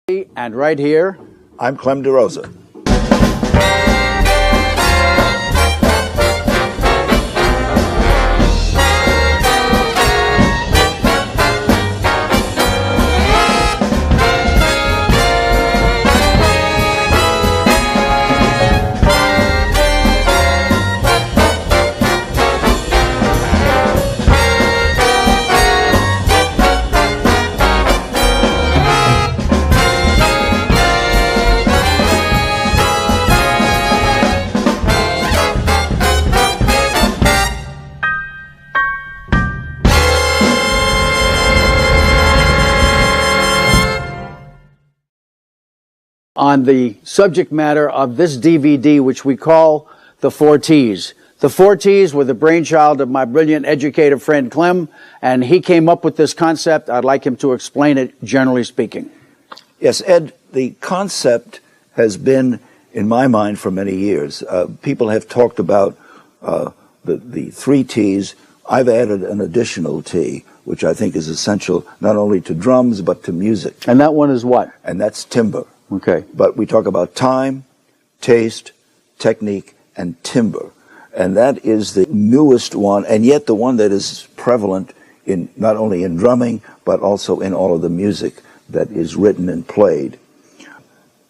And right here, I'm Clem DeRosa. on the subject matter of this DVD, which we call the 4 T's. The 4 T's were the brainchild of my brilliant educator friend Clem, and he came up with this concept. I'd like him to explain it, generally speaking. Yes, Ed, the concept has been in my mind for many years. People have talked about the 3 T's. I've added an additional T, which I think is essential not only to drums but to music. And that one is what? And that's timbre. Okay. But we talk about time, taste, technique, and timbre. And that is the newest one, and yet the one that is prevalent in not only in drumming, but also in all of the music that is written and played.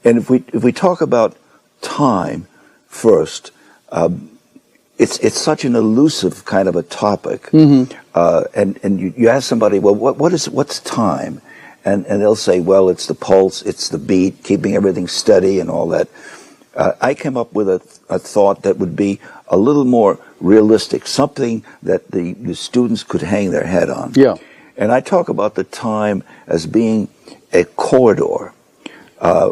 And if we talk about time first, it's such an elusive kind of a topic. Mm-hmm. And you ask somebody, well, what's time? And they'll say, well, it's the pulse, it's the beat, keeping everything steady and all that. I came up with a thought that would be a little more realistic, something that the students could hang their head on. Yeah. And I talk about the time as being a corridor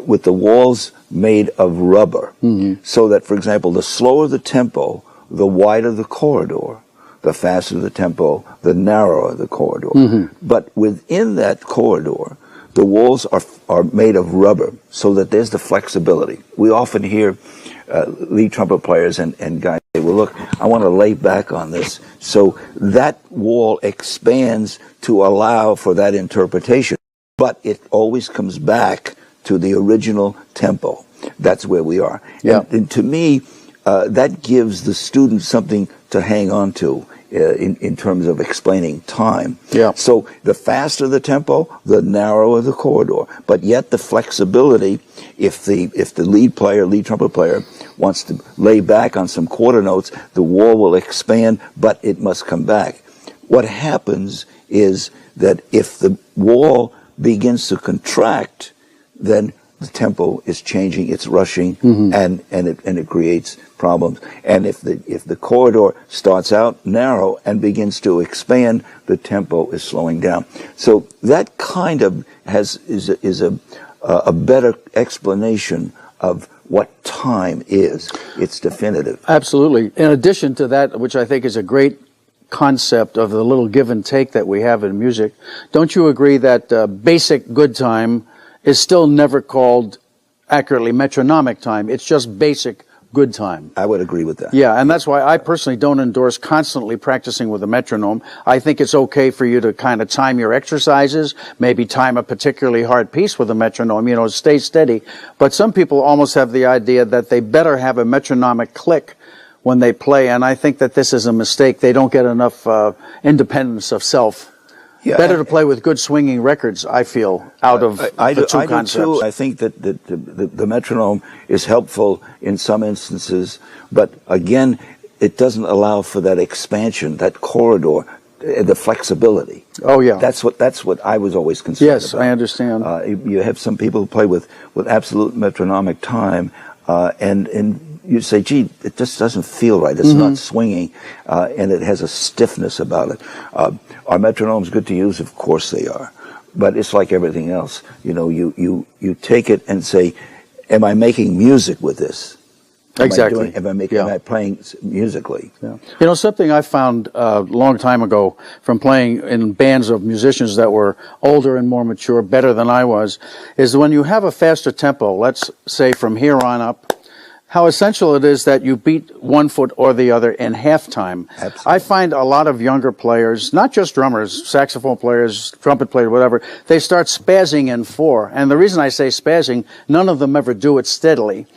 with the walls made of rubber. Mm-hmm. So that, for example, the slower the tempo, the wider the corridor. The faster the tempo, the narrower the corridor. Mm-hmm. But within that corridor, the walls are made of rubber so that there's the flexibility. We often hear lead trumpet players and guys say, well, look, I want to lay back on this. So that wall expands to allow for that interpretation. But it always comes back to the original tempo. That's where we are. Yeah. And to me, that gives the student something to hang on to in terms of explaining time. Yeah. So the faster the tempo, the narrower the corridor. But yet the flexibility, if the lead trumpet player wants to lay back on some quarter notes, the wall will expand, but it must come back. What happens is that if the wall begins to contract, then the tempo is changing, it's rushing, mm-hmm. and it creates problems. And if the corridor starts out narrow and begins to expand, the tempo is slowing down. So that kind of is a better explanation of what time is. It's definitive. Absolutely. In addition to that, which I think is a great concept of the little give and take that we have in music, don't you agree that basic good time is still never called accurately metronomic time? It's just basic good time. I would agree with that. Yeah, and that's why I personally don't endorse constantly practicing with a metronome. I think it's okay for you to kind of time your exercises, maybe time a particularly hard piece with a metronome, stay steady. But some people almost have the idea that they better have a metronomic click when they play, and I think that this is a mistake. They don't get enough independence of self. Yeah, better to play with good swinging records, I feel, out of the two concepts. I do too. I think that the metronome is helpful in some instances, but again, it doesn't allow for that expansion, that corridor, the flexibility. Oh yeah, that's what I was always concerned about. Yes, I understand. You have some people who play with absolute metronomic time, and you say, gee, it just doesn't feel right. It's mm-hmm. not swinging, and it has a stiffness about it. Are metronomes good to use? Of course they are. But it's like everything else. You take it and say, am I making music with this? Exactly. Am I playing musically? Yeah. Something I found a long time ago from playing in bands of musicians that were older and more mature, better than I was, is when you have a faster tempo, let's say from here on up, how essential it is that you beat one foot or the other in halftime. Absolutely. I find a lot of younger players, not just drummers, saxophone players, trumpet players, whatever, they start spazzing in 4. And the reason I say spazzing, none of them ever do it steadily.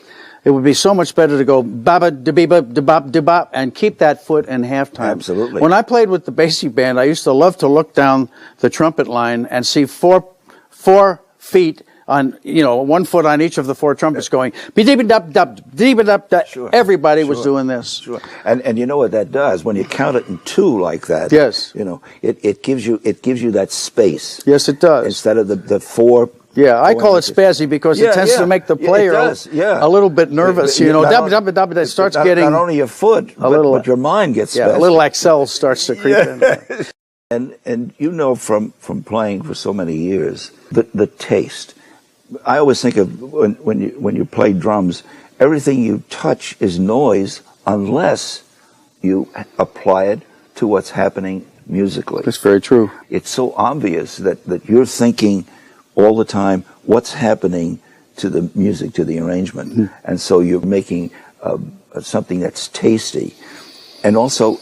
It would be so much better to go baba da beba da bop da bop and keep that foot in halftime. Absolutely. When I played with the Basie band, I used to love to look down the trumpet line and see four feet on, 1 foot on each of the 4 trumpets going be-dee-ba-dub-dub. Sure. Everybody was Sure. doing this. Sure. And you know what that does? When you count it in 2 like that, Yes. it gives you that space. Yes, it does. Instead of the 4. Yeah, I call it spazzy because it tends to make the player a little bit nervous. It starts getting not only your foot, but your mind gets spazzy. a little Excel starts to creep in there. And from playing for so many years, the taste. I always think of when you play drums, everything you touch is noise unless you apply it to what's happening musically. That's very true. It's so obvious that you're thinking all the time what's happening to the music, to the arrangement. Mm-hmm. And so you're making something that's tasty. And also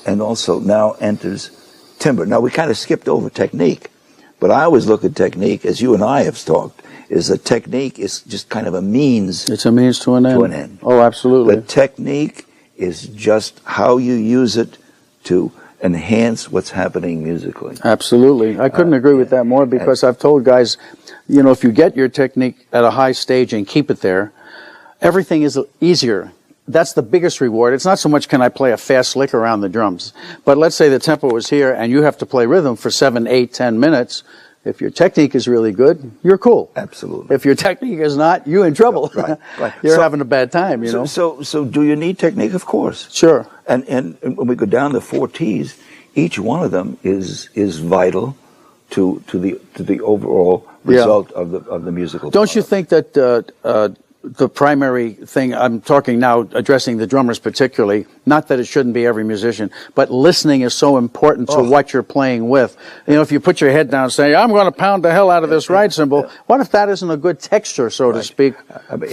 now enters timbre. Now we kind of skipped over technique, but I always look at technique, as you and I have talked, is that technique is just kind of a means. It's a means to an end. Oh, absolutely. But technique is just how you use it to enhance what's happening musically. Absolutely. I couldn't agree with that more, because I've told guys, if you get your technique at a high stage and keep it there, everything is easier. That's the biggest reward. It's not so much can I play a fast lick around the drums, but let's say the tempo is here and you have to play rhythm for 7, 8, 10 minutes. If your technique is really good, you're cool. Absolutely. If your technique is not, you're in trouble. Right. You're having a bad time, So do you need technique? Of course. Sure. And when we go down the 4 T's, each one of them is vital to the overall result of the musical. Don't you think that the primary thing, I'm talking now, addressing the drummers particularly, not that it shouldn't be every musician, but listening is so important to what you're playing with. If you put your head down and say, I'm going to pound the hell out of this ride cymbal, what if that isn't a good texture, so to speak,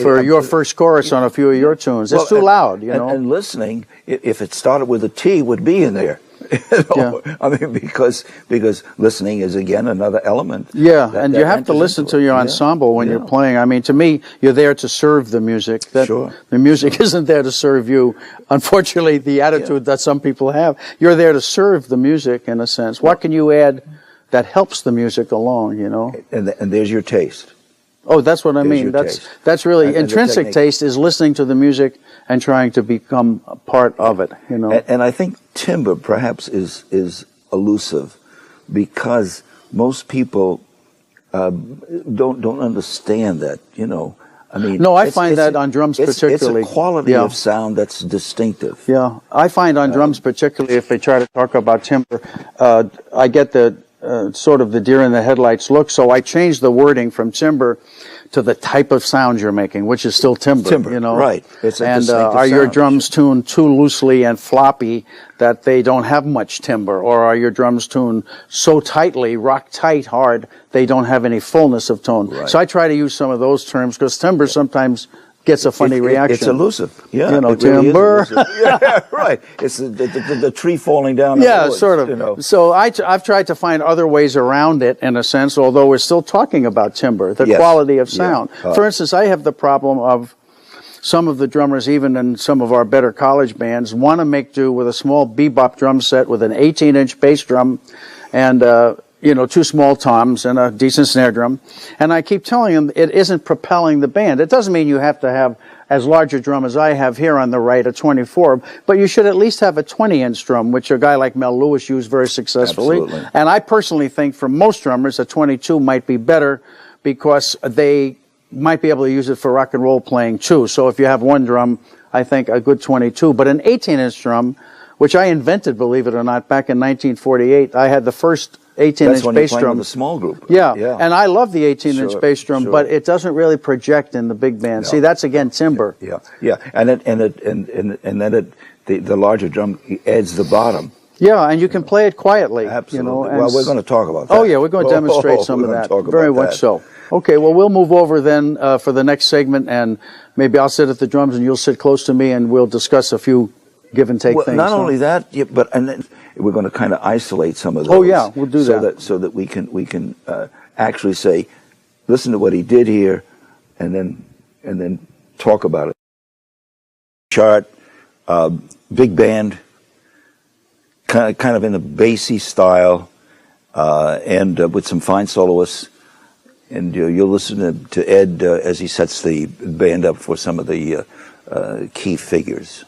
for your first chorus on a few of your tunes? It's too loud, And listening, if it started with a T, would be in there. I mean, because listening is again another element. Yeah, and you have to listen to your ensemble when you're playing. I mean, to me, you're there to serve the music. Sure. The music isn't there to serve you. Unfortunately, the attitude that some people have, you're there to serve the music in a sense. What can you add that helps the music along? And there's your taste. Oh, that's what I mean. That's really intrinsic taste is listening to the music and trying to become a part of it. And I think timbre perhaps is elusive because most people don't understand that. I mean, no, I find that on drums particularly. It's a quality of sound that's distinctive. Yeah, I find on drums particularly, if they try to talk about timbre, I get the sort of the deer in the headlights look, so I changed the wording from timbre to the type of sound you're making, which is still timbre. Right. It's a and are your drums tuned too loosely and floppy that they don't have much timbre, or are your drums tuned so tightly, rock tight, hard, they don't have any fullness of tone? Right. So I try to use some of those terms because timbre sometimes gets a funny reaction. It's elusive. Yeah, timbre. Really yeah, right. It's the tree falling down. Yeah, sort of. So I've tried to find other ways around it in a sense, although we're still talking about timbre, the quality of sound. Yeah. For instance, I have the problem of some of the drummers, even in some of our better college bands, want to make do with a small bebop drum set with an 18-inch bass drum and 2 small toms and a decent snare drum. And I keep telling them it isn't propelling the band. It doesn't mean you have to have as large a drum as I have here on the right, a 24, but you should at least have a 20-inch drum, which a guy like Mel Lewis used very successfully. Absolutely. And I personally think for most drummers, a 22 might be better because they might be able to use it for rock and roll playing too. So if you have one drum, I think a good 22. But an 18-inch drum, which I invented, believe it or not, back in 1948, I had the first 18-inch bass drum. With a small group. Yeah, and I love the 18-inch bass drum, but it doesn't really project in the big band. No. See, that's again timbre. Yeah, and then the larger drum adds the bottom. Yeah, and you can play it quietly. Absolutely. Well, we're going to talk about that. Oh yeah, we're going to demonstrate some of that. Very much so. Okay, well, we'll move over then for the next segment, and maybe I'll sit at the drums and you'll sit close to me, and we'll discuss a few give and take things. Not only that, but and then we're going to kind of isolate some of those. Oh yeah, we'll do that. So that we can actually say, listen to what he did here, and then talk about it. Chart, big band, kind of in a bassy style, and with some fine soloists. And you'll listen to Ed as he sets the band up for some of the key figures.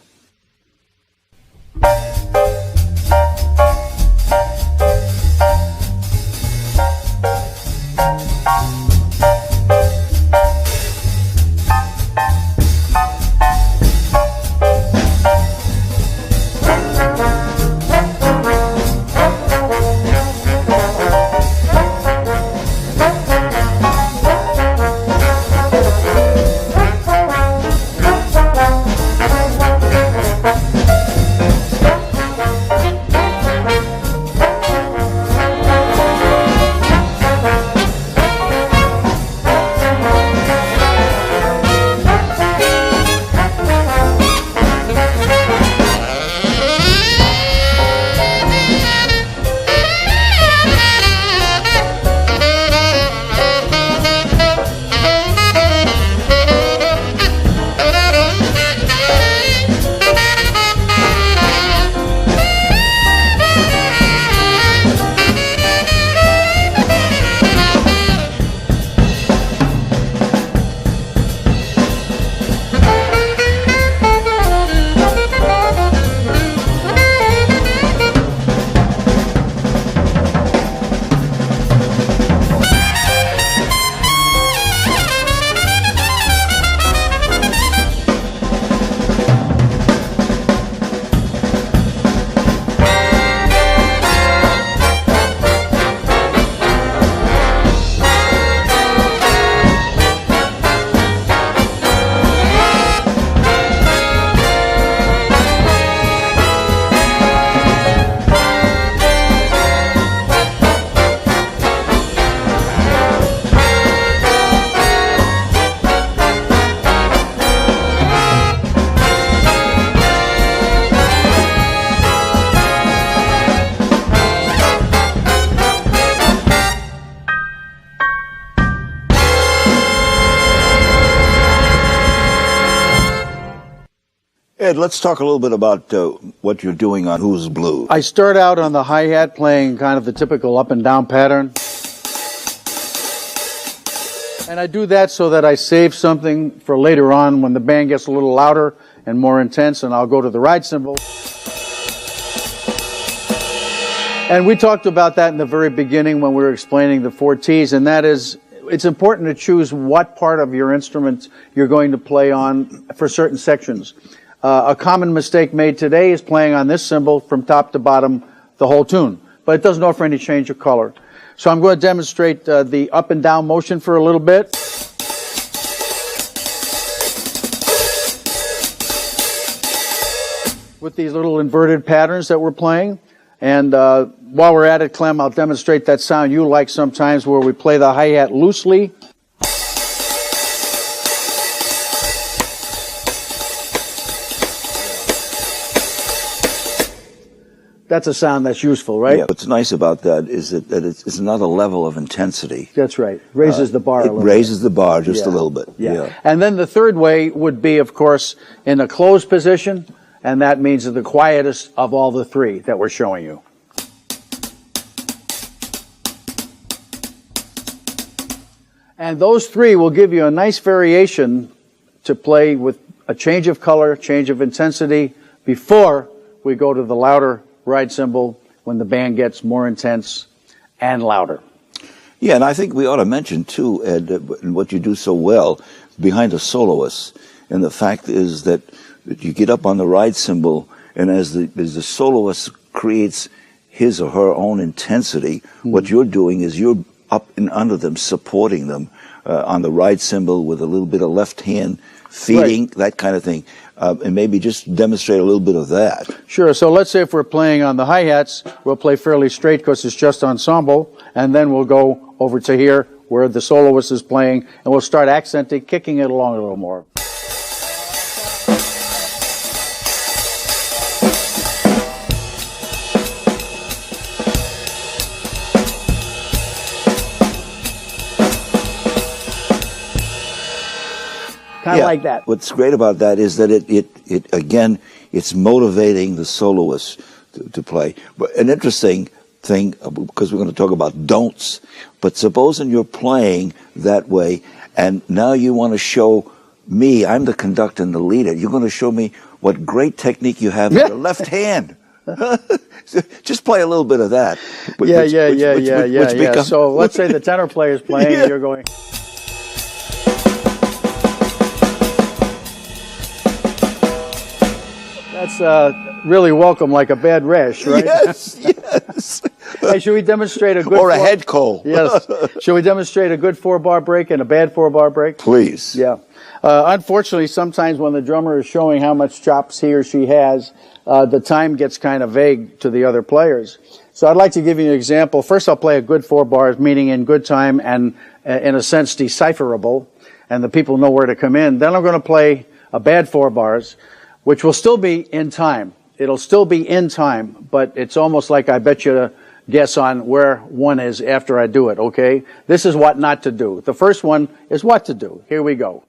Ed, let's talk a little bit about what you're doing on Who's Blue. I start out on the hi-hat playing kind of the typical up and down pattern. And I do that so that I save something for later on when the band gets a little louder and more intense, and I'll go to the ride cymbal. And we talked about that in the very beginning when we were explaining the 4 T's, and that is, it's important to choose what part of your instrument you're going to play on for certain sections. A common mistake made today is playing on this cymbal from top to bottom the whole tune, but it doesn't offer any change of color. So I'm going to demonstrate the up and down motion for a little bit. With these little inverted patterns that we're playing. And while we're at it, Clem, I'll demonstrate that sound you like sometimes where we play the hi-hat loosely. That's a sound that's useful, right? Yeah, what's nice about that is that it's another level of intensity. That's right. Raises the bar a little bit. It raises the bar just a little bit. Yeah. And then the third way would be, of course, in a closed position, and that means the quietest of all the 3 that we're showing you. And those 3 will give you a nice variation to play with a change of color, change of intensity, before we go to the louder ride cymbal when the band gets more intense and louder. Yeah, and I think we ought to mention too, Ed, what you do so well behind the soloist. And the fact is that you get up on the ride cymbal, and as the soloist creates his or her own intensity, what you're doing is you're up and under them, supporting them on the ride cymbal with a little bit of left hand feeding, that kind of thing. And maybe just demonstrate a little bit of that. Sure. So let's say if we're playing on the hi-hats, we'll play fairly straight because it's just ensemble, and then we'll go over to here where the soloist is playing, and we'll start accenting, kicking it along a little more. Kind of like that. What's great about that is that it again, it's motivating the soloist to play. But an interesting thing, because we're going to talk about don'ts, but supposing you're playing that way, and now you want to show me, I'm the conductor and the leader, you're going to show me what great technique you have with your left hand. Just play a little bit of that. Yeah. So let's say the tenor player is playing, and you're going... That's really welcome, like a bad rash, right? Yes, yes. Hey, should we demonstrate a good... Or a head cold. Yes. Should we demonstrate a good 4-bar break and a bad 4-bar break? Please. Yeah. Unfortunately, sometimes when the drummer is showing how much chops he or she has, the time gets kind of vague to the other players. So I'd like to give you an example. First, I'll play a good 4 bars, meaning in good time and, in a sense, decipherable, and the people know where to come in. Then I'm going to play a bad 4 bars, which will still be in time. It'll still be in time, but it's almost like I bet you to guess on where one is after I do it, okay? This is what not to do. The first one is what to do. Here we go.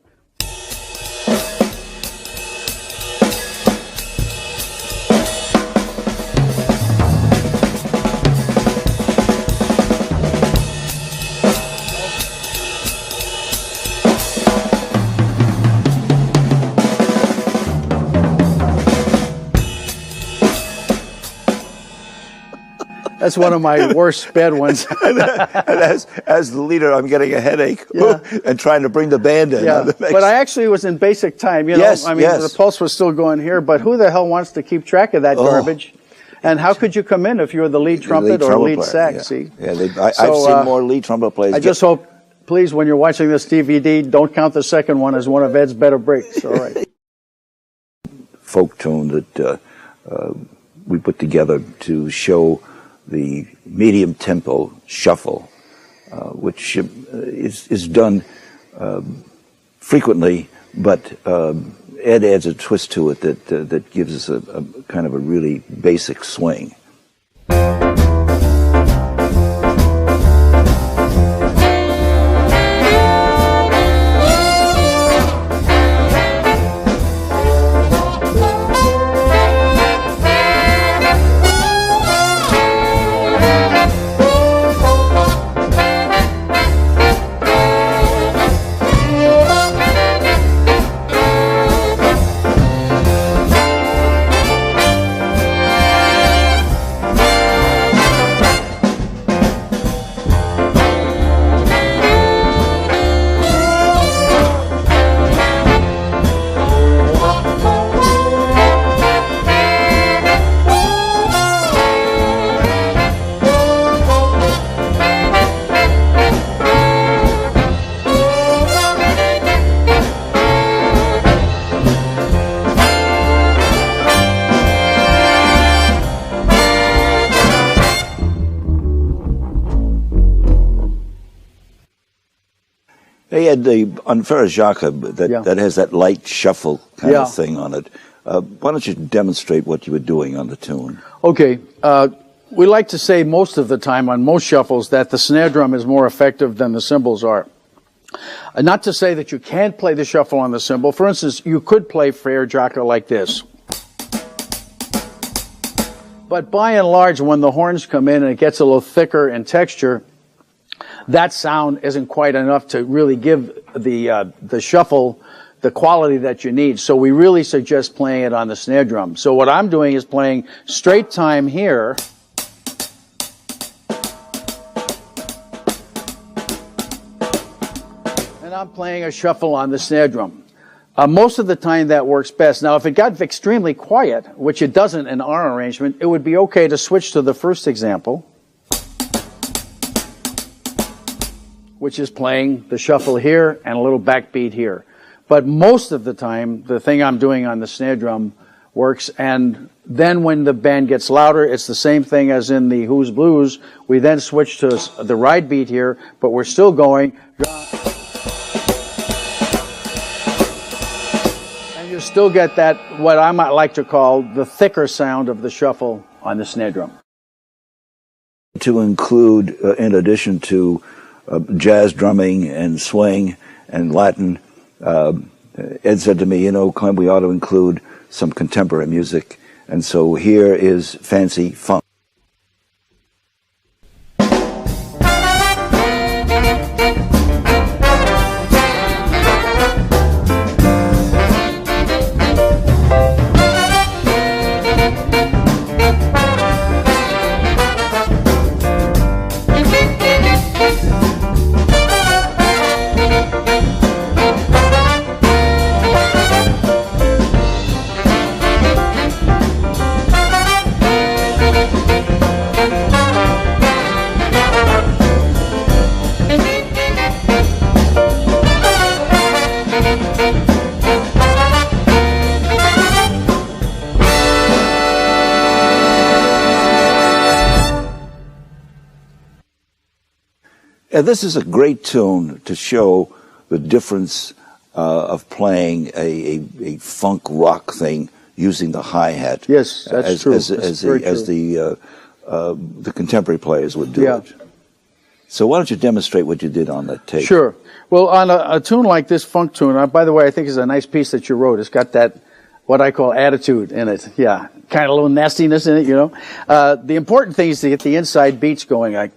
That's one of my worst bad ones. and as the leader, I'm getting a headache and trying to bring the band in. Yeah. But I actually was in basic time. You know, Yes, I mean, yes. the pulse was still going here, but who the hell wants to keep track of that garbage? And how could you come in if you were the lead trumpet or lead sax? See? Yeah, I've seen more lead trumpet players. I just hope, please, when you're watching this DVD, don't count the second one as one of Ed's better breaks. All right. Folk tune that we put together to show the medium tempo shuffle, which is done frequently, but Ed adds a twist to it that gives us a kind of a really basic swing. They had the Unfair Jacques that has that light shuffle kind of thing on it. Why don't you demonstrate what you were doing on the tune? Okay. We like to say most of the time on most shuffles that the snare drum is more effective than the cymbals are. Not to say that you can't play the shuffle on the cymbal. For instance, you could play Frere Jacques like this. But by and large, when the horns come in and it gets a little thicker in texture, that sound isn't quite enough to really give the shuffle the quality that you need. So we really suggest playing it on the snare drum. So what I'm doing is playing straight time here. And I'm playing a shuffle on the snare drum. Most of the time that works best. Now if it got extremely quiet, which it doesn't in our arrangement, it would be okay to switch to the first example, which is playing the shuffle here and a little backbeat here. But most of the time, the thing I'm doing on the snare drum works, and Then when the band gets louder, it's the same thing as in the Who's Blues. We then switch to the ride beat here, but we're still going. And you still get that, what I might like to call the thicker sound of the shuffle on the snare drum. To include, in addition to jazz drumming and swing and Latin, Ed said to me, you know, Clem, we ought to include some contemporary music. And so here is Fancy Funk. And this is a great tune to show the difference of playing a funk rock thing using the hi-hat. Yes, that's true. As the contemporary players would do it. So why don't you demonstrate what you did on that tape? Sure. Well, on a tune like this funk tune, by the way, I think it's a nice piece that you wrote. It's got that, what I call attitude in it. Yeah, kind of a little nastiness in it, you know. The important thing is to get the inside beats going.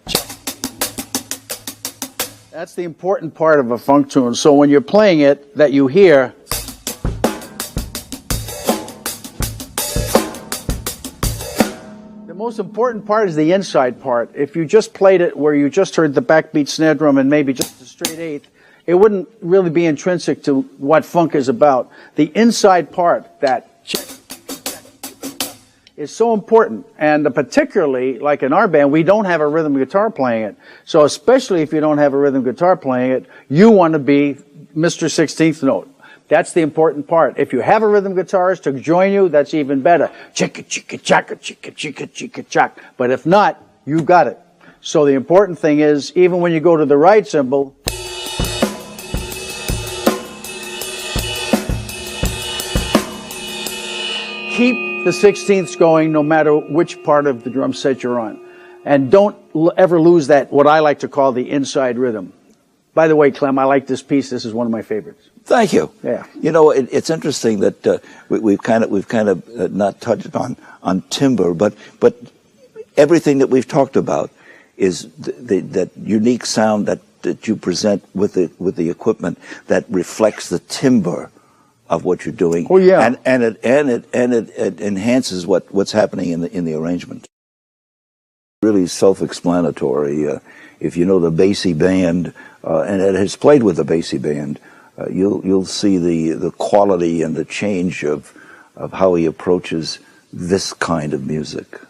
That's the important part of a funk tune. So when you're playing it, that you hear. The most important part is the inside part. If you just played it where you just heard the backbeat snare drum and maybe just a straight eighth, it wouldn't really be intrinsic to what funk is about. The inside part, that check, is so important, and particularly like in our band, we don't have a rhythm guitar playing it. So especially if you don't have a rhythm guitar playing it, you want to be Mr. 16th note. That's the important part. If you have a rhythm guitarist to join you, that's even better. Chicka chicka chaka chicka chicka chicka chak. But if not, you got it. So the important thing is, even when you go to the right cymbal, keep the 16ths going no matter which part of the drum set you're on. And don't ever lose that, what I like to call the inside rhythm. By the way, Clem, I like this piece. This is one of my favorites. Thank you. Yeah. You know, it's interesting that we've kind of not touched on Timbre, but everything that we've talked about is that unique sound that you present with the equipment that reflects the timbre of what you're doing. Oh yeah. And it enhances what's happening in the arrangement. Really self-explanatory. If you know the Basie band, and it has played with the Basie band, you'll see the quality and the change of how he approaches this kind of music.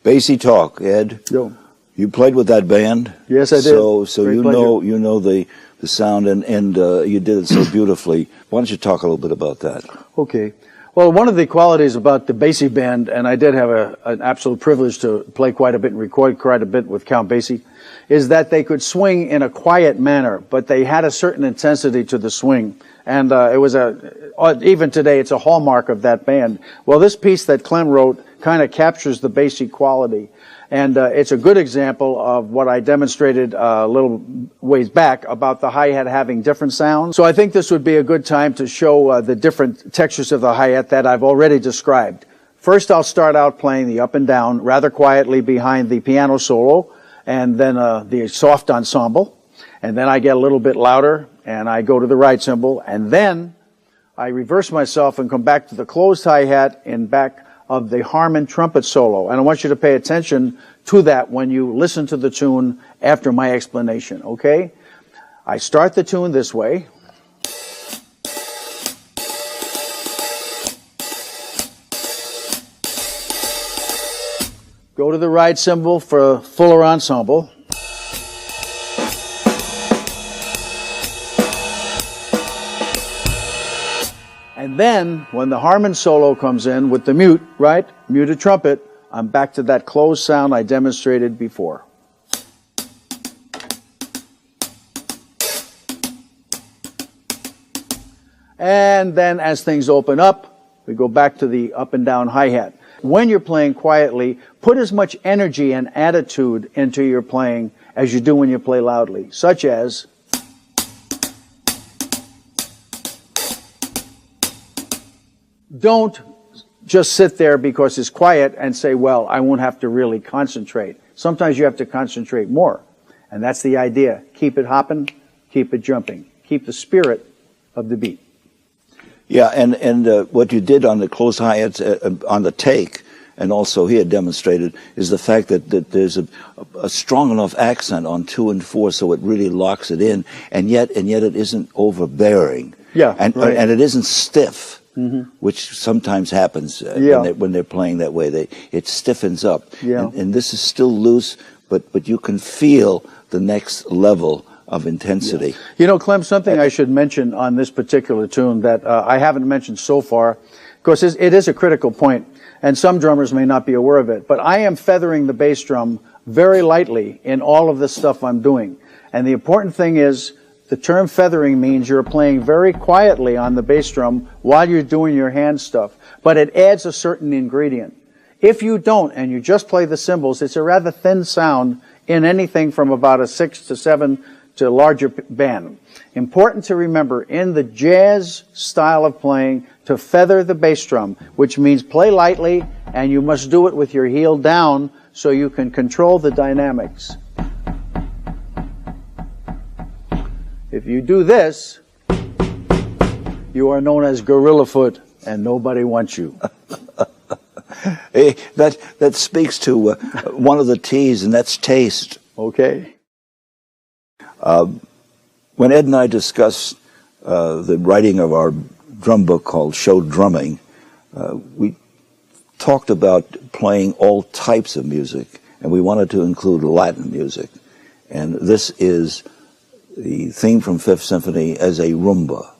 Bassy talk, Ed. Yo. You played with that band. Yes, I did. So Great you pleasure. know the sound, and you did it so beautifully. Why don't you talk a little bit about that? Okay. Well, one of the qualities about the Basie band, and I did have an absolute privilege to play quite a bit and record quite a bit with Count Basie, is that they could swing in a quiet manner, but they had a certain intensity to the swing. And it was even today, it's a hallmark of that band. Well, this piece that Clem wrote kind of captures the Basie quality. And it's a good example of what I demonstrated a little ways back about the hi-hat having different sounds. So I think this would be a good time to show the different textures of the hi-hat that I've already described. First, I'll start out playing the up and down rather quietly behind the piano solo, and then the soft ensemble. And then I get a little bit louder, and I go to the right cymbal, and then I reverse myself and come back to the closed hi-hat in back of the Harmon trumpet solo. And I want you to pay attention to that when you listen to the tune after my explanation, okay? I start the tune this way. Go to the right cymbal for a fuller ensemble. And then, when the Harmon solo comes in with the mute, right, muted trumpet, I'm back to that closed sound I demonstrated before. And then, as things open up, we go back to the up and down hi-hat. When you're playing quietly, put as much energy and attitude into your playing as you do when you play loudly, such as... Don't just sit there because it's quiet and say, well, I won't have to really concentrate. Sometimes you have to concentrate more. And that's the idea. Keep it hopping, keep it jumping. Keep the spirit of the beat. Yeah, and what you did on the close hi-hats, on the take, and also here demonstrated, is the fact that there's a strong enough accent on 2 and 4 so it really locks it in, and yet it isn't overbearing. Yeah, and it isn't stiff. Mm-hmm. Which sometimes happens when they're playing that way. It stiffens up. Yeah. And this is still loose, but you can feel the next level of intensity. Yeah. You know, Clem, something I should mention on this particular tune that I haven't mentioned so far, because it is a critical point, and some drummers may not be aware of it, but I am feathering the bass drum very lightly in all of this stuff I'm doing. And the important thing is, the term feathering means you're playing very quietly on the bass drum while you're doing your hand stuff, but it adds a certain ingredient. If you don't, and you just play the cymbals, it's a rather thin sound in anything from about a 6 to 7 to larger band. Important to remember, in the jazz style of playing, to feather the bass drum, which means play lightly, and you must do it with your heel down so you can control the dynamics. If you do this, you are known as gorilla foot, and nobody wants you. Hey, that speaks to one of the T's, and that's taste. Okay. When Ed and I discussed the writing of our drum book called Show Drumming, we talked about playing all types of music, and we wanted to include Latin music. And this is the theme from Fifth Symphony as a rumba.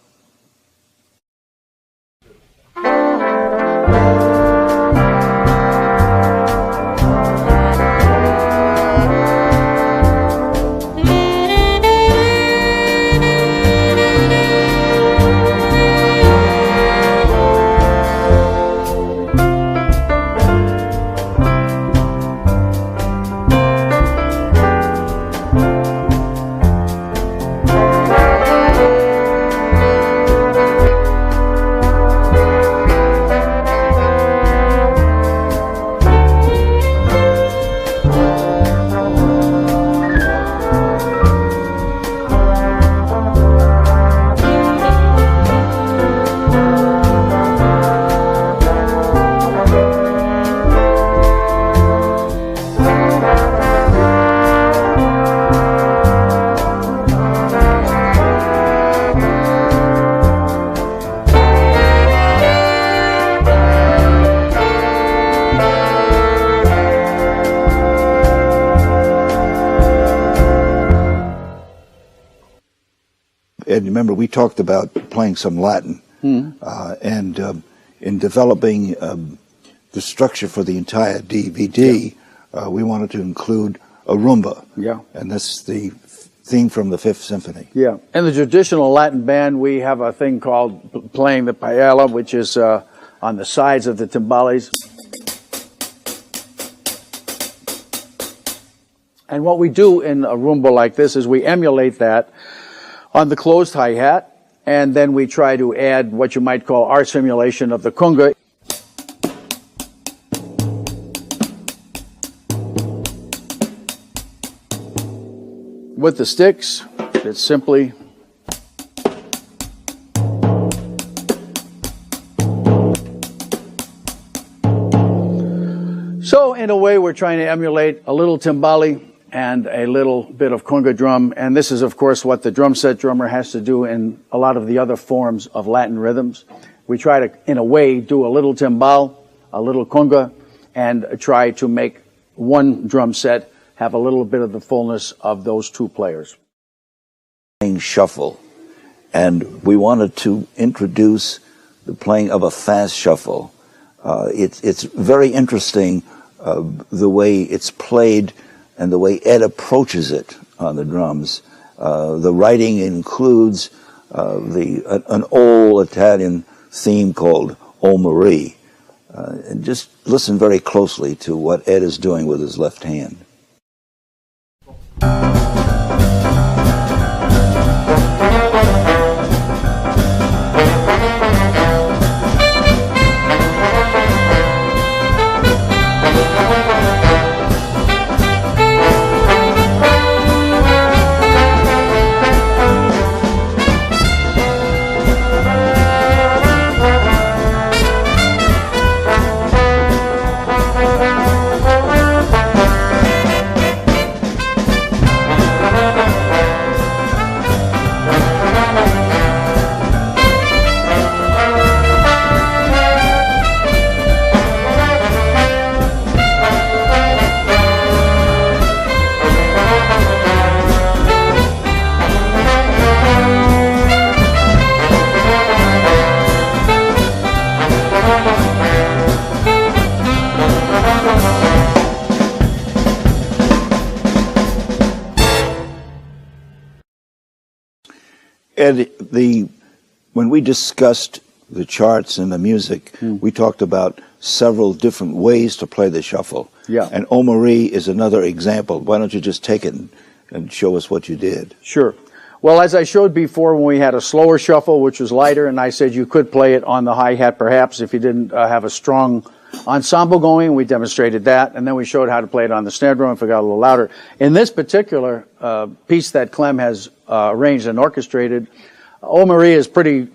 And remember, we talked about playing some Latin, and in developing the structure for the entire DVD, we wanted to include a rumba. Yeah. And that's the theme from the Fifth Symphony. Yeah. In the traditional Latin band, we have a thing called playing the paella, which is on the sides of the timbales. And what we do in a rumba like this is we emulate that on the closed hi-hat, and then we try to add what you might call our simulation of the conga. With the sticks, it's simply so in a way we're trying to emulate a little timbale and a little bit of conga drum, and this is of course what the drum set drummer has to do in a lot of the other forms of Latin rhythms. We try to, in a way, do a little timbal, a little conga, and try to make one drum set have a little bit of the fullness of those two players. Shuffle, and we wanted to introduce the playing of a fast shuffle. It's very interesting the way it's played and the way Ed approaches it on the drums. The writing includes an old Italian theme called O Marie. And just listen very closely to what Ed is doing with his left hand. Ed, when we discussed the charts and the music, we talked about several different ways to play the shuffle. Yeah. And O Marie is another example. Why don't you just take it and show us what you did? Sure. Well, as I showed before, when we had a slower shuffle, which was lighter, and I said you could play it on the hi-hat perhaps if you didn't have a strong ensemble going, we demonstrated that, and then we showed how to play it on the snare drum if it got a little louder. In this particular piece that Clem has arranged and orchestrated, O Marie is pretty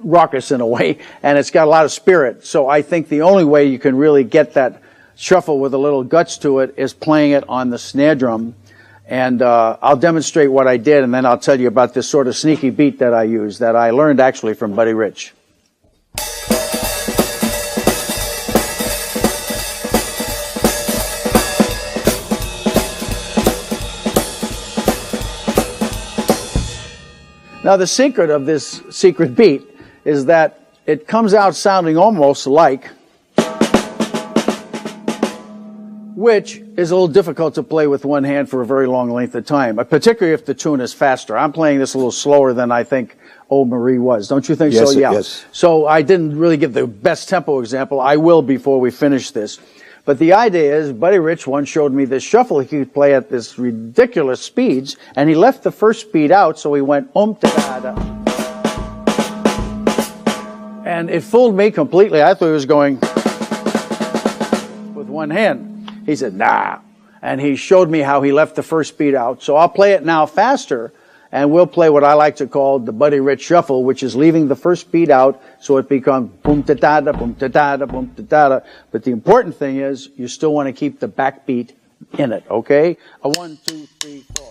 raucous in a way, and it's got a lot of spirit. So I think the only way you can really get that shuffle with a little guts to it is playing it on the snare drum. And I'll demonstrate what I did, and then I'll tell you about this sort of sneaky beat that I used that I learned actually from Buddy Rich. Now, the secret of this secret beat is that it comes out sounding almost like, which is a little difficult to play with one hand for a very long length of time, particularly if the tune is faster. I'm playing this a little slower than I think O Marie was. Don't you think so? Yeah. Yes. So I didn't really give the best tempo example. I will before we finish this. But the idea is, Buddy Rich once showed me this shuffle he could play at this ridiculous speeds, and he left the first speed out, so he went da-da-da. And it fooled me completely. I thought he was going with one hand. He said, nah. And he showed me how he left the first speed out. So I'll play it now faster, and we'll play what I like to call the Buddy Rich shuffle, which is leaving the first speed out, so it becomes boom ta da da boom ta da da boom ta da da. But the important thing is you still want to keep the backbeat in it, okay? A 1, 2, 3, 4.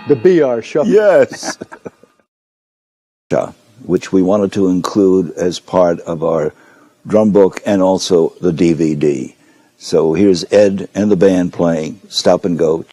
The BR Shuffle. Yes. Which we wanted to include as part of our drum book and also the DVD. So here's Ed and the band playing Stop and Go.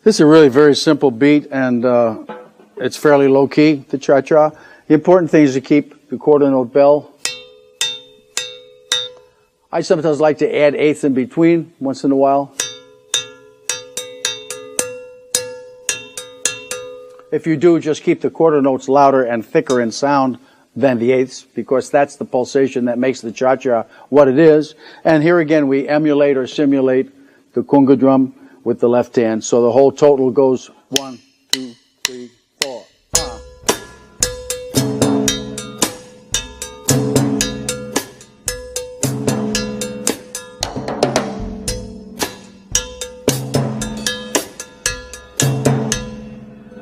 This is a really very simple beat, and it's fairly low-key, the cha-cha. The important thing is to keep the quarter note bell. I sometimes like to add eighths in between once in a while. If you do, just keep the quarter notes louder and thicker in sound than the eighths, because that's the pulsation that makes the cha-cha what it is. And here again, we emulate or simulate the conga drum with the left hand. So the whole total goes 1, 2, 3, 4, 5.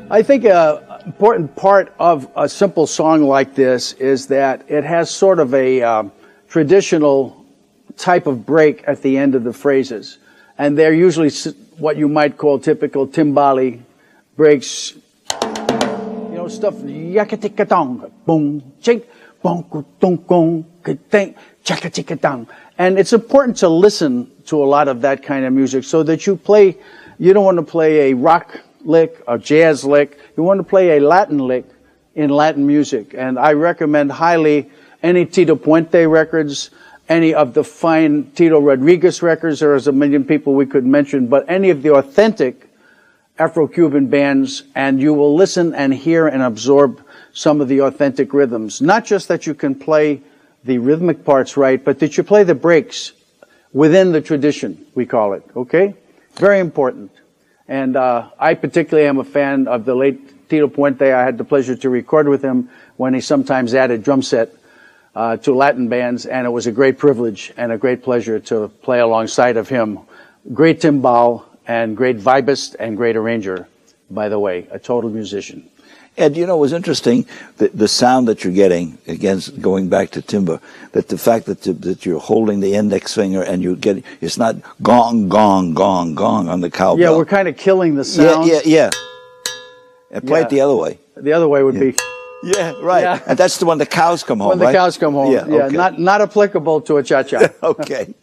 I think an important part of a simple song like this is that it has sort of a traditional type of break at the end of the phrases. And they're usually what you might call typical timbali breaks. You know, stuff, yakatikatong, boom, chink, bonk, dong, gong, kitang, chakatikatong. And it's important to listen to a lot of that kind of music so that you don't want to play a rock lick, a jazz lick. You want to play a Latin lick in Latin music. And I recommend highly any Tito Puente records, any of the fine Tito Rodriguez records. There's a million people we could mention, but any of the authentic Afro-Cuban bands, and you will listen and hear and absorb some of the authentic rhythms. Not just that you can play the rhythmic parts right, but that you play the breaks within the tradition, we call it, okay? Very important. And I particularly am a fan of the late Tito Puente. I had the pleasure to record with him when he sometimes added drum set to Latin bands, and it was a great privilege and a great pleasure to play alongside of him. Great timbal and great vibist and great arranger, by the way, a total musician. Ed, you know, it was interesting, the sound that you're getting, again, going back to Timbre, that the fact that you're holding the index finger and it's not gong, gong, gong, gong on the cowbell. Yeah, we're kind of killing the sound. Yeah. And play it the other way. The other way would be... Yeah, right. Yeah. And that's the one the cows come home, when the cows come home. Yeah, okay. Not applicable to a cha-cha. Okay.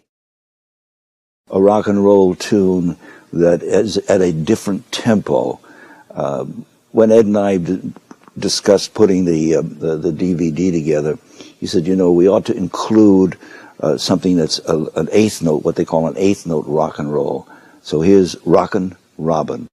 A rock and roll tune that is at a different tempo. When Ed and I discussed putting the DVD together, he said, you know, we ought to include something that's an eighth note, what they call an eighth note rock and roll. So here's Rockin' Robin.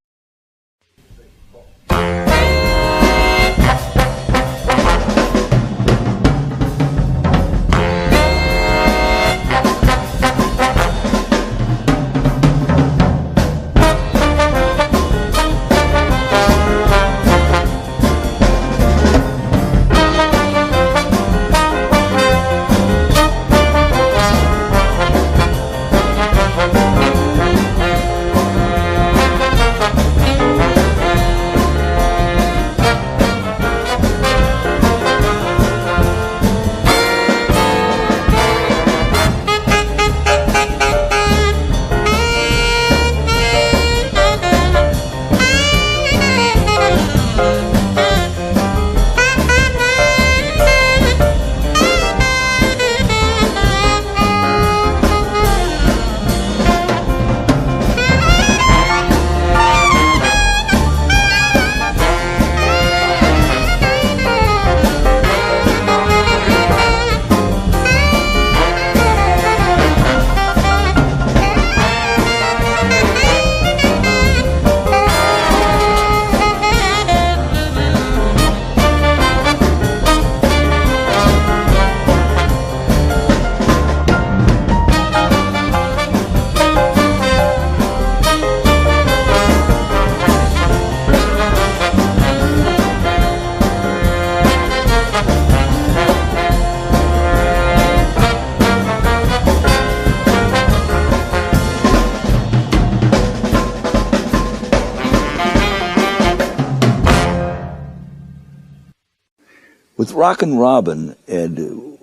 Rockin' Robin, and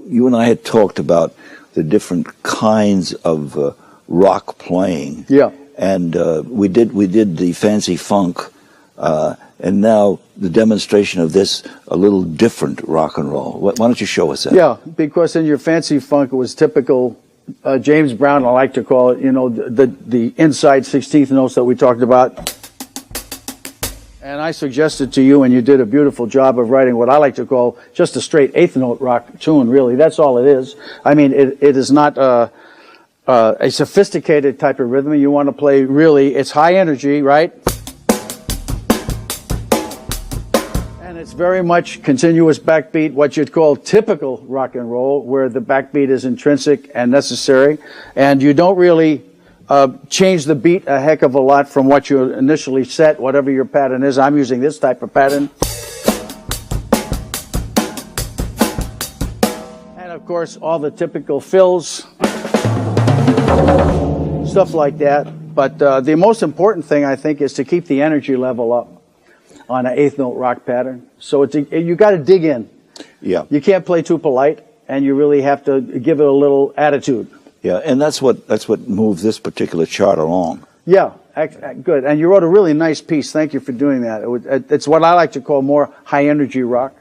you and I had talked about the different kinds of rock playing. Yeah. And we did the fancy funk, and now the demonstration of this, a little different rock and roll. Why don't you show us that? Yeah, because in your fancy funk, it was typical James Brown, I like to call it, you know, the inside 16th notes that we talked about. And I suggested to you, and you did a beautiful job of writing what I like to call just a straight eighth note rock tune, really. That's all it is. I mean, it is not a sophisticated type of rhythm. You want to play really, it's high energy, right? And it's very much continuous backbeat, what you'd call typical rock and roll, where the backbeat is intrinsic and necessary. And you don't really change the beat a heck of a lot from what you initially set, whatever your pattern is. I'm using this type of pattern. And of course, all the typical fills, stuff like that. But the most important thing, I think, is to keep the energy level up on an eighth note rock pattern. So you got to dig in. Yeah. You can't play too polite, and you really have to give it a little attitude. Yeah, and that's what moved this particular chart along. Yeah, good. And you wrote a really nice piece. Thank you for doing that. It's what I like to call more high energy rock.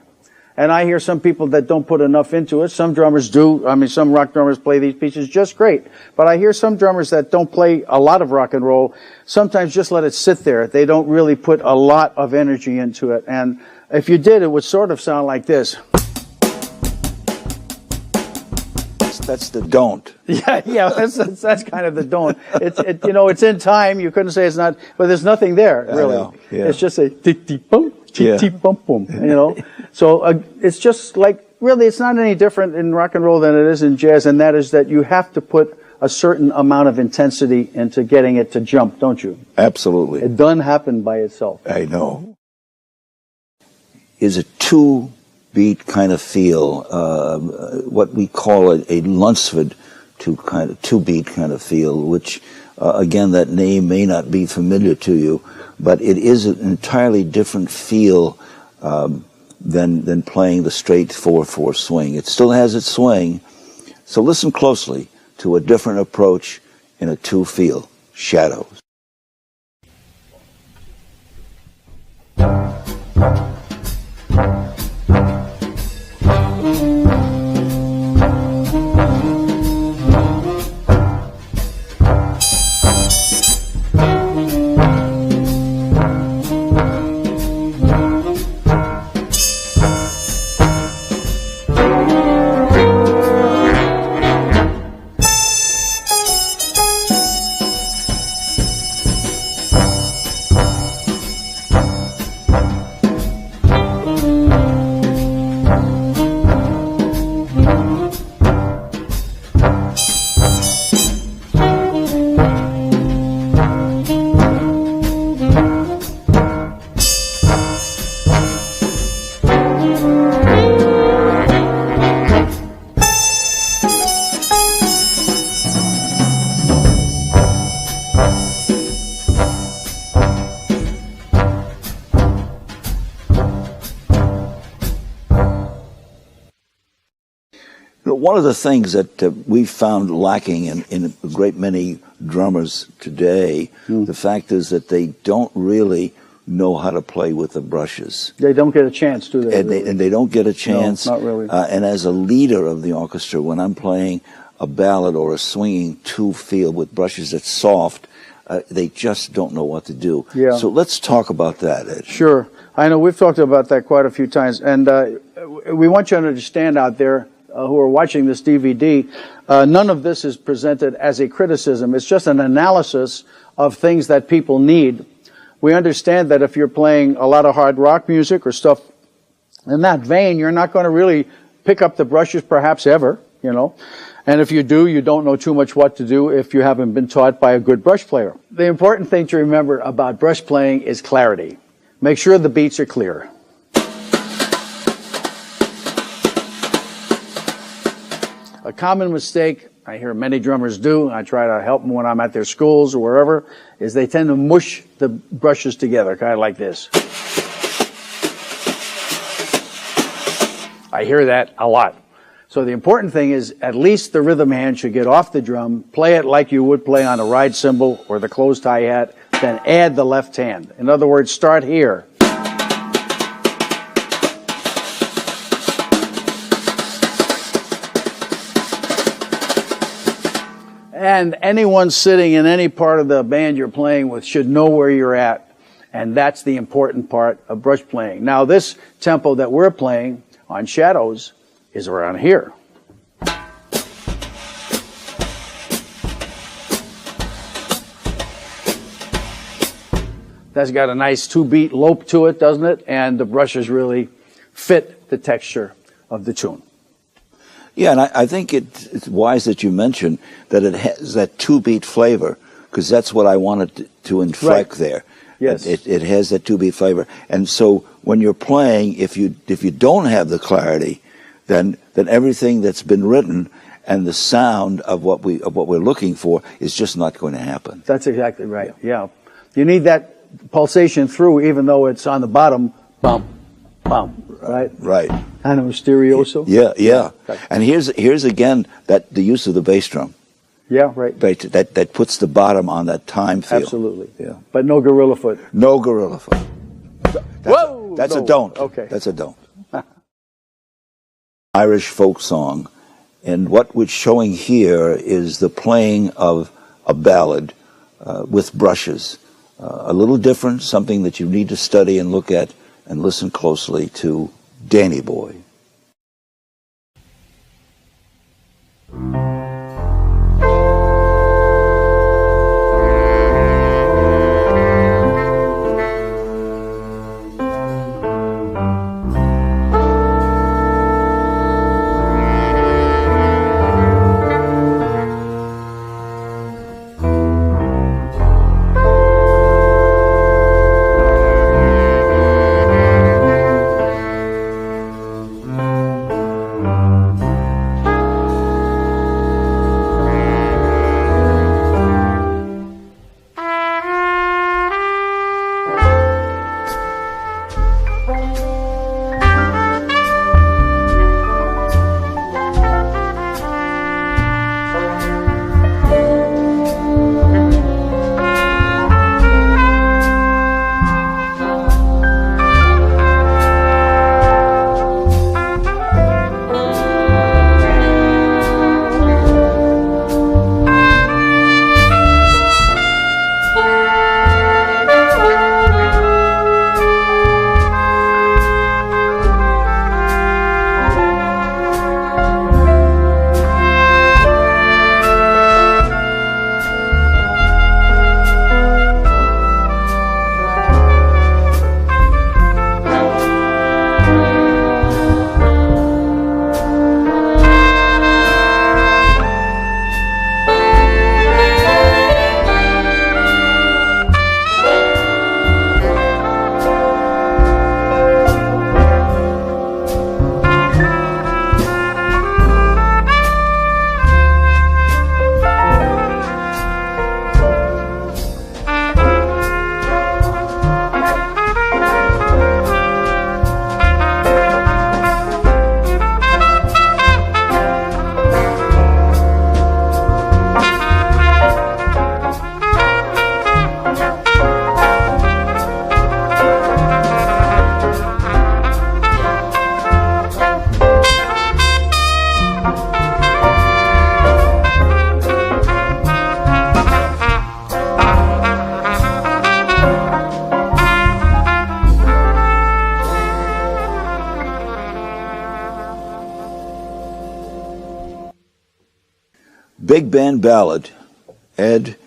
And I hear some people that don't put enough into it. Some drummers do. I mean, some rock drummers play these pieces just great. But I hear some drummers that don't play a lot of rock and roll, sometimes just let it sit there. They don't really put a lot of energy into it. And if you did, it would sort of sound like this. That's the don't. Yeah, that's kind of the don't. It's in time. You couldn't say it's not, but there's nothing there really. Yeah. It's just a tick tick boom, tick tick boom boom. You know, so it's just like really, it's not any different in rock and roll than it is in jazz, and that is that you have to put a certain amount of intensity into getting it to jump, don't you? Absolutely. It doesn't happen by itself. I know. Is a two-beat kind of feel, what we call a Lunsford two-beat kind of feel, which, again, that name may not be familiar to you, but it is an entirely different feel than playing the straight 4/4 swing. It still has its swing, so listen closely to a different approach in a two-feel, Shadows. One of the things that we've found lacking in a great many drummers today, the fact is that they don't really know how to play with the brushes. They don't get a chance, do they? And they don't get a chance. No, not really. And as a leader of the orchestra, when I'm playing a ballad or a swinging two-feel with brushes that's soft, they just don't know what to do. Yeah. So let's talk about that, Ed. Sure. I know we've talked about that quite a few times. And we want you to understand out there who are watching this DVD, none of this is presented as a criticism. It's just an analysis of things that people need. We understand that if you're playing a lot of hard rock music or stuff in that vein, you're not going to really pick up the brushes perhaps ever, you know. And if you do, you don't know too much what to do if you haven't been taught by a good brush player. The important thing to remember about brush playing is clarity. Make sure the beats are clear. A common mistake I hear many drummers do, I try to help them when I'm at their schools or wherever, is they tend to mush the brushes together, kind of like this. I hear that a lot. So the important thing is at least the rhythm hand should get off the drum, play it like you would play on a ride cymbal or the closed hi-hat, then add the left hand. In other words, start here. And anyone sitting in any part of the band you're playing with should know where you're at. And that's the important part of brush playing. Now, this tempo that we're playing on Shadows is around here. That's got a nice 2-beat lope to it, doesn't it? And the brushes really fit the texture of the tune. Yeah, and I think it's wise that you mention that it has that 2-beat flavor, because that's what I wanted to inflect there. Yes. It has that 2-beat flavor. And so when you're playing, if you don't have the clarity, then everything that's been written and the sound of what we're looking for is just not going to happen. That's exactly right. Yeah. You need that pulsation through, even though it's on the bottom, bump, bump, right? Right. Kind of mysterioso. Yeah. And here's again the use of the bass drum. Yeah, right. That puts the bottom on that time feel. Absolutely. Yeah. But no gorilla foot. No gorilla foot. That's no. a don't. Okay. That's a don't. Irish folk song, and what we're showing here is the playing of a ballad with brushes. A little different, something that you need to study and look at and listen closely to Danny Boy. Big band ballad. Ed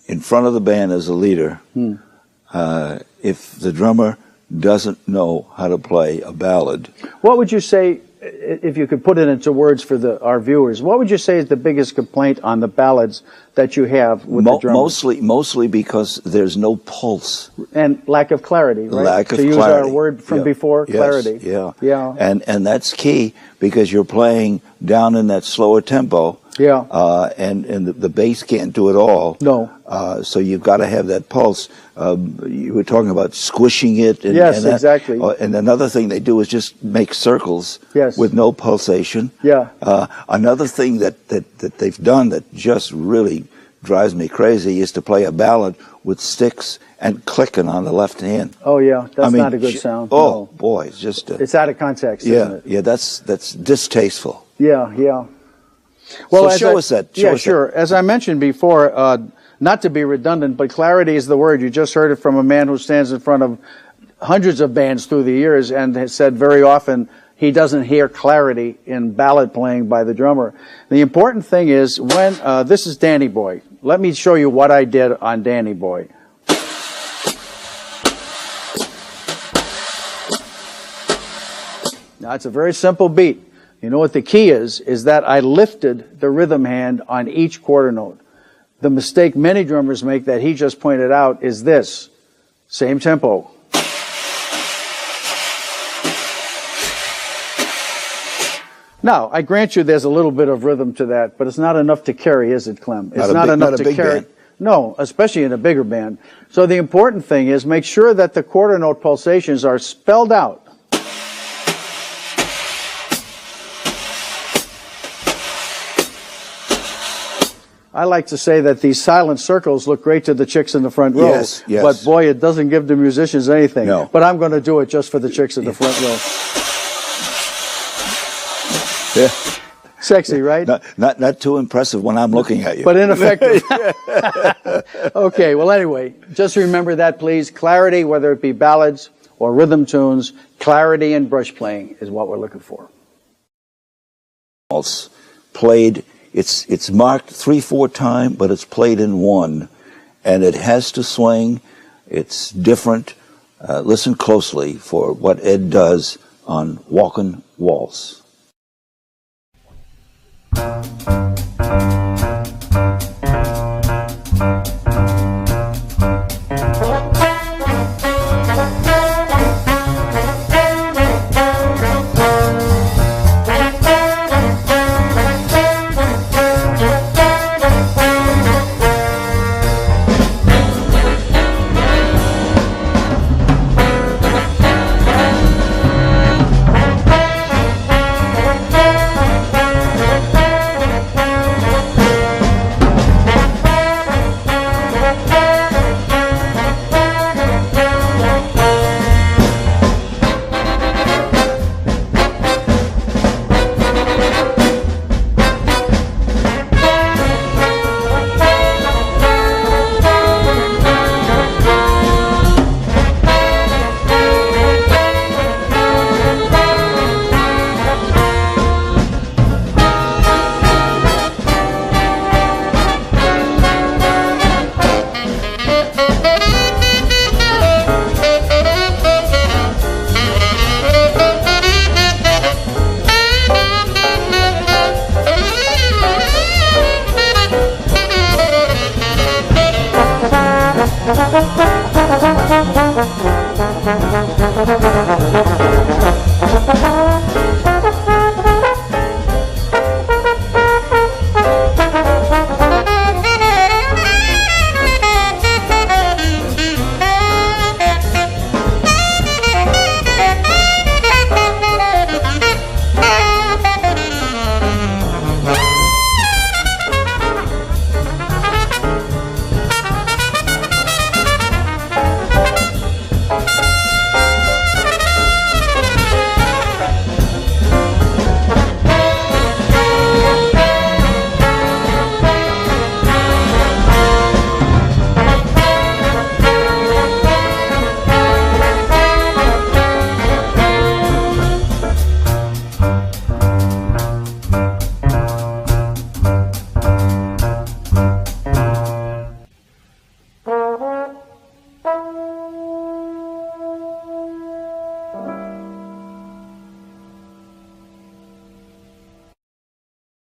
in front of the band as a leader. If the drummer doesn't know how to play a ballad. What would you say, if you could put it into words for our viewers, what would you say is the biggest complaint on the ballads that you have with the drummer? Mostly because there's no pulse. And lack of clarity, right? Lack of clarity. To use our word from before, clarity. Yes, Yeah. And that's key, because you're playing down in that slower tempo. Yeah. And the bass can't do it all. No. So you've got to have that pulse. You were talking about squishing it. And, Yes, and that, exactly. And another thing they do is just make circles with no pulsation. Yeah. Another thing that they've done that just really drives me crazy is to play a ballad with sticks and clicking on the left hand. Oh, yeah. That's not a good sound. Oh, no. boy. It's just... it's out of context, yeah, isn't it? Yeah, that's distasteful. Yeah, yeah. Well, so show us that. Yeah, sure. As I mentioned before, not to be redundant, but clarity is the word. You just heard it from a man who stands in front of hundreds of bands through the years and has said very often he doesn't hear clarity in ballad playing by the drummer. The important thing is when, this is Danny Boy. Let me show you what I did on Danny Boy. Now, it's a very simple beat. You know what the key is that I lifted the rhythm hand on each quarter note. The mistake many drummers make that he just pointed out is this. Same tempo. Now, I grant you there's a little bit of rhythm to that, but it's not enough to carry, is it, Clem? It's not enough to carry. No, especially in a bigger band. So the important thing is make sure that the quarter note pulsations are spelled out. I like to say that these silent circles look great to the chicks in the front row. Yes, yes. But boy, it doesn't give the musicians anything. No. But I'm going to do it just for the chicks in the front row. Yeah. Sexy, right? Not too impressive when I'm looking at you. But ineffective. Okay, well anyway, just remember that please. Clarity, whether it be ballads or rhythm tunes, clarity in brush playing is what we're looking for. Played, it's marked 3/4 time, but it's played in 1. And it has to swing. It's different. Listen closely for what Ed does on Walkin' Waltz.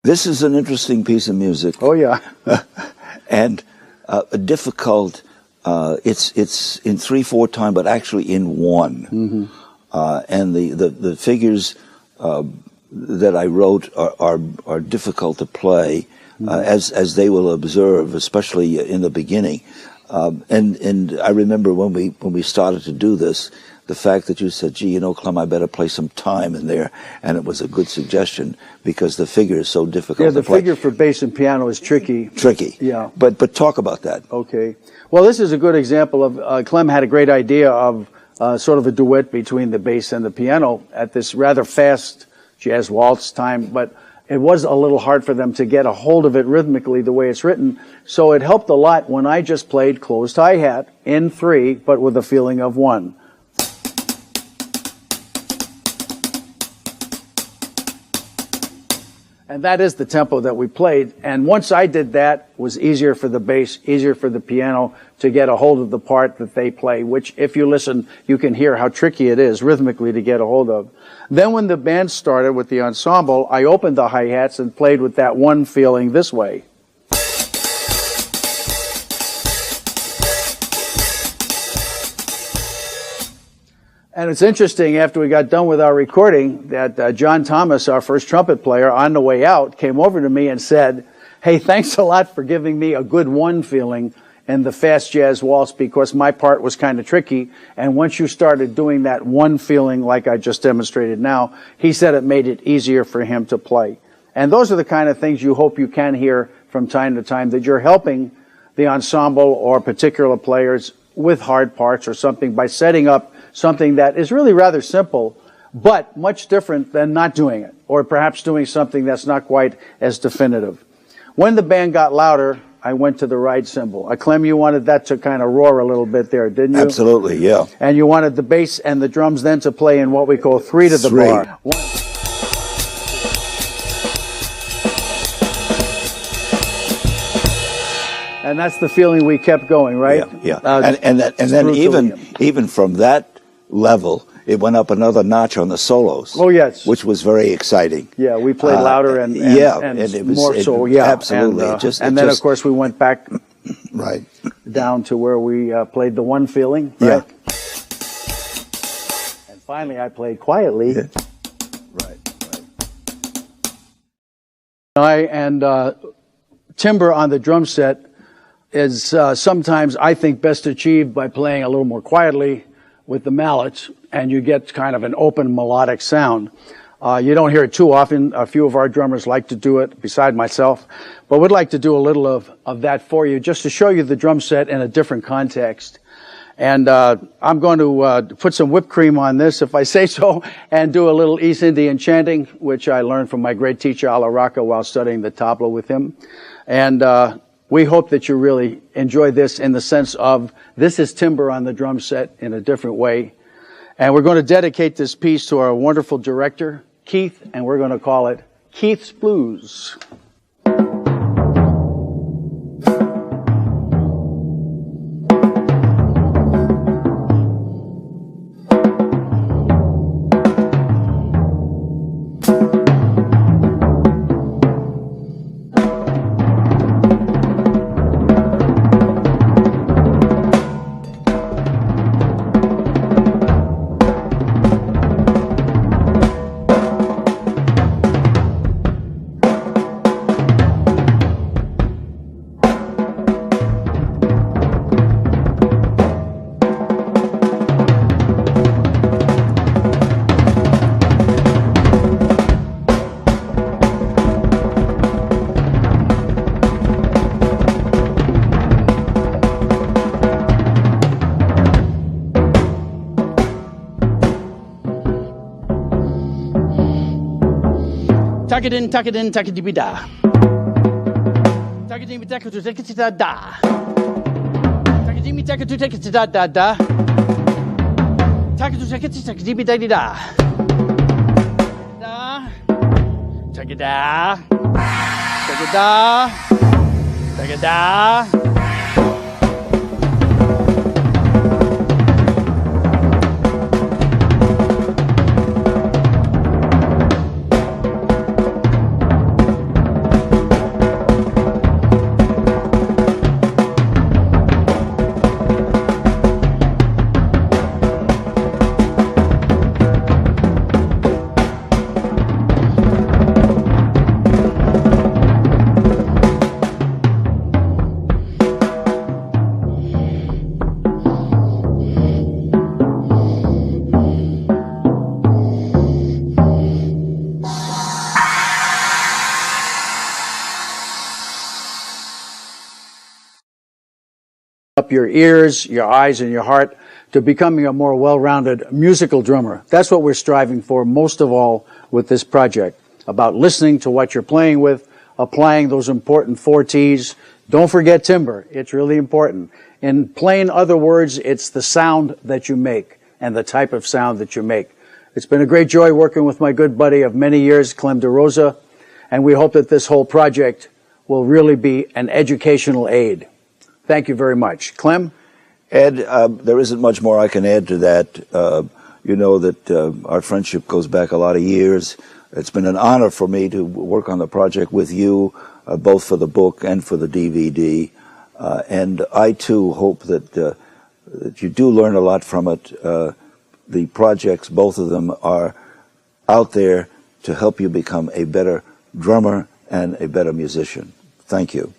This is an interesting piece of music. Oh, yeah. And difficult. It's in 3/4 time, but actually in 1. Mm-hmm. And the figures that I wrote are difficult to play, as they will observe, especially in the beginning. And I remember when we started to do this, the fact that you said, gee, Clem, I better play some time in there. And it was a good suggestion because the figure is so difficult to play. Yeah, the figure for bass and piano is tricky. Tricky. Yeah. But talk about that. Okay. Well, this is a good example of, Clem had a great idea of sort of a duet between the bass and the piano at this rather fast jazz waltz time, but it was a little hard for them to get a hold of it rhythmically the way it's written. So it helped a lot when I just played closed hi-hat in 3, but with a feeling of 1. And that is the tempo that we played. And once I did that, it was easier for the bass, easier for the piano to get a hold of the part that they play, which if you listen, you can hear how tricky it is rhythmically to get a hold of. Then when the band started with the ensemble, I opened the hi-hats and played with that 1 feeling this way. And it's interesting, after we got done with our recording, that John Thomas, our first trumpet player, on the way out, came over to me and said, hey, thanks a lot for giving me a good 1 feeling in the fast jazz waltz, because my part was kind of tricky. And once you started doing that 1 feeling like I just demonstrated now, he said it made it easier for him to play. And those are the kind of things you hope you can hear from time to time, that you're helping the ensemble or particular players with hard parts or something by setting up something that is really rather simple, but much different than not doing it, or perhaps doing something that's not quite as definitive. When the band got louder, I went to the ride cymbal. Clem, you wanted that to kind of roar a little bit there, didn't you? Absolutely, yeah. And you wanted the bass and the drums then to play in what we call 3 to the bar. 1. And that's the feeling we kept going, right? Yeah. And then even from that level, it went up another notch on the solos. Oh, yes. Which was very exciting. Yeah, we played louder and it was more so, yeah. Absolutely. And then, of course, we went back right down to where we played the 1 feeling, right? Yeah. And finally, I played quietly. Yeah. Right. And timbre on the drum set is sometimes, I think, best achieved by playing a little more quietly with the mallets, and you get kind of an open melodic sound. You don't hear it too often. A few of our drummers like to do it, beside myself, but would like to do a little of that for you, just to show you the drum set in a different context. And I'm going to put some whipped cream on this, if I say so, and do a little East Indian chanting, which I learned from my great teacher, Ala Raka, while studying the tabla with him. And we hope that you really enjoy this in the sense of this is timbre on the drum set in a different way. And we're going to dedicate this piece to our wonderful director, Keith, and we're going to call it Keith's Blues. Takadin, takadin, takadibida. Takadimi takatu takatida da. Takadimi takatu takatida da da. Takatu takati takadibida da. Da. Takada. Takada. Takada. up your ears, your eyes, and your heart to becoming a more well-rounded musical drummer. That's what we're striving for most of all with this project, about listening to what you're playing with, applying those important 4 T's. Don't forget timbre. It's really important. In plain other words, it's the sound that you make and the type of sound that you make. It's been a great joy working with my good buddy of many years, Clem DeRosa, and we hope that this whole project will really be an educational aid. Thank you very much. Clem? Ed, there isn't much more I can add to that. You know that our friendship goes back a lot of years. It's been an honor for me to work on the project with you, both for the book and for the DVD. And I, too, hope that you do learn a lot from it. The projects, both of them, are out there to help you become a better drummer and a better musician. Thank you.